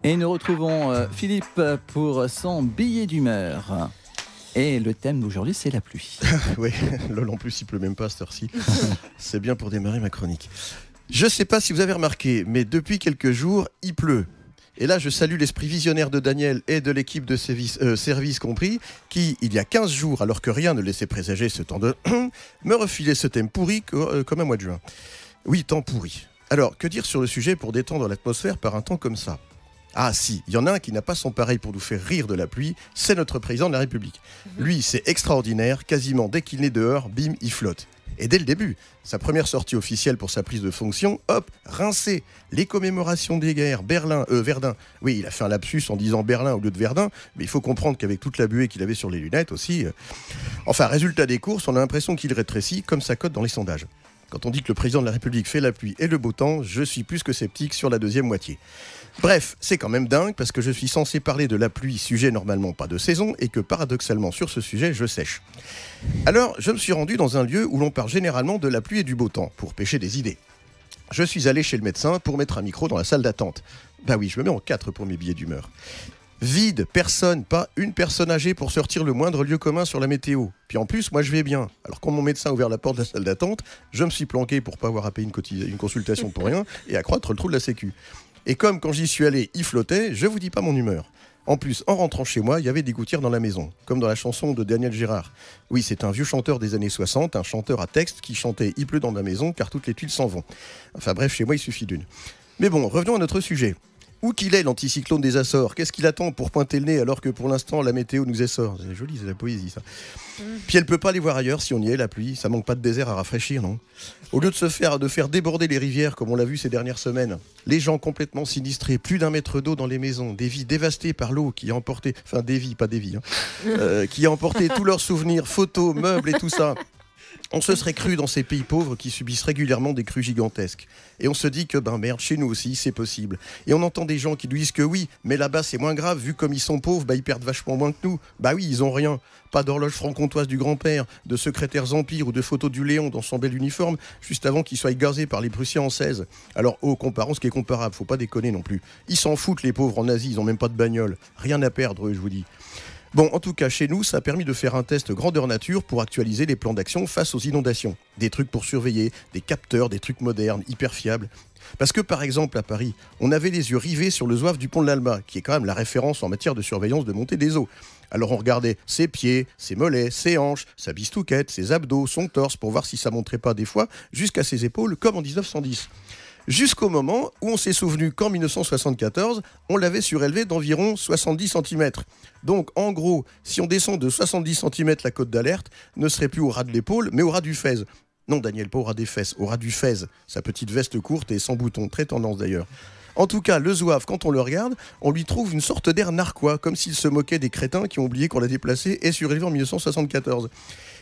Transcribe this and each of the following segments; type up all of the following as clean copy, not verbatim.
Et nous retrouvons Philippe pour son billet d'humeur. Et le thème d'aujourd'hui, c'est la pluie. Oui, lol, en plus, il pleut même pas à cette heure-ci. C'est bien pour démarrer ma chronique. Je sais pas si vous avez remarqué, mais depuis quelques jours, il pleut. Et là, je salue l'esprit visionnaire de Daniel et de l'équipe de service compris, qui, il y a 15 jours, alors que rien ne laissait présager ce temps de me refilait ce thème pourri comme un mois de juin. Oui, temps pourri. Alors, que dire sur le sujet pour détendre l'atmosphère par un temps comme ça ? Ah si, il y en a un qui n'a pas son pareil pour nous faire rire de la pluie, c'est notre président de la République. Lui, c'est extraordinaire, quasiment dès qu'il est dehors, bim, il flotte. Et dès le début, sa première sortie officielle pour sa prise de fonction, hop, rincé. Les commémorations des guerres, Verdun. Oui, il a fait un lapsus en disant Berlin au lieu de Verdun, mais il faut comprendre qu'avec toute la buée qu'il avait sur les lunettes aussi... Enfin, résultat des courses, on a l'impression qu'il rétrécit comme sa cote dans les sondages. Quand on dit que le président de la République fait la pluie et le beau temps, je suis plus que sceptique sur la deuxième moitié. Bref, c'est quand même dingue parce que je suis censé parler de la pluie, sujet normalement pas de saison, et que paradoxalement sur ce sujet, je sèche. Alors, je me suis rendu dans un lieu où l'on parle généralement de la pluie et du beau temps, pour pêcher des idées. Je suis allé chez le médecin pour mettre un micro dans la salle d'attente. Bah oui, je me mets en 4 pour mes billets d'humeur. Vide, personne, pas une personne âgée pour sortir le moindre lieu commun sur la météo. Puis en plus, moi je vais bien. Alors quand mon médecin a ouvert la porte de la salle d'attente, je me suis planqué pour pas avoir à payer une consultation pour rien et accroître le trou de la sécu. Et comme quand j'y suis allé, il flottait, je vous dis pas mon humeur. En plus, en rentrant chez moi, il y avait des gouttières dans la maison, comme dans la chanson de Daniel Gérard. Oui, c'est un vieux chanteur des années 60, un chanteur à texte qui chantait « Il pleut dans ma maison car toutes les tuiles s'en vont ». Enfin bref, chez moi, il suffit d'une. Mais bon, revenons à notre sujet. Où qu'il est l'anticyclone des Açores ? Qu'est-ce qu'il attend pour pointer le nez alors que pour l'instant la météo nous essore ? C'est joli, c'est la poésie ça. Puis elle peut pas aller voir ailleurs si on y est, la pluie. Ça manque pas de désert à rafraîchir, non ? Au lieu de faire déborder les rivières comme on l'a vu ces dernières semaines, les gens complètement sinistrés, plus d'1 mètre d'eau dans les maisons, des vies dévastées par l'eau qui a emporté, enfin des vies, pas des vies, qui a emporté tous leurs souvenirs, photos, meubles et tout ça. On se serait cru dans ces pays pauvres qui subissent régulièrement des crues gigantesques. Et on se dit que, merde, chez nous aussi, c'est possible. Et on entend des gens qui nous disent que oui, mais là-bas, c'est moins grave, vu comme ils sont pauvres, ils perdent vachement moins que nous. Bah oui, ils ont rien. Pas d'horloge franc-comtoise du grand-père, de secrétaires empires ou de photos du Léon dans son bel uniforme, juste avant qu'il soit gazé par les Prussiens en 16. Alors, comparons ce qui est comparable, faut pas déconner non plus. Ils s'en foutent, les pauvres en Asie, ils ont même pas de bagnole. Rien à perdre, eux, je vous dis. Bon, en tout cas, chez nous, ça a permis de faire un test grandeur nature pour actualiser les plans d'action face aux inondations. Des trucs pour surveiller, des capteurs, des trucs modernes, hyper fiables. Parce que, par exemple, à Paris, on avait les yeux rivés sur le zouave du pont de l'Alma, qui est quand même la référence en matière de surveillance de montée des eaux. Alors on regardait ses pieds, ses mollets, ses hanches, sa bistouquette, ses abdos, son torse, pour voir si ça monterait pas des fois jusqu'à ses épaules, comme en 1910. Jusqu'au moment où on s'est souvenu qu'en 1974, on l'avait surélevé d'environ 70 cm. Donc en gros, si on descend de 70 cm, la cote d'alerte ne serait plus au ras de l'épaule, mais au ras du fez. Non Daniel, pas au ras des fesses, au ras du fez. Sa petite veste courte et sans bouton, très tendance d'ailleurs. En tout cas, le zouave, quand on le regarde, on lui trouve une sorte d'air narquois, comme s'il se moquait des crétins qui ont oublié qu'on l'a déplacé et surélevé en 1974.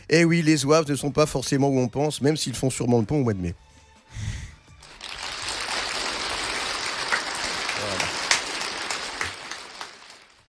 Eh oui, les zouaves ne sont pas forcément où on pense, même s'ils font sûrement le pont au mois de mai.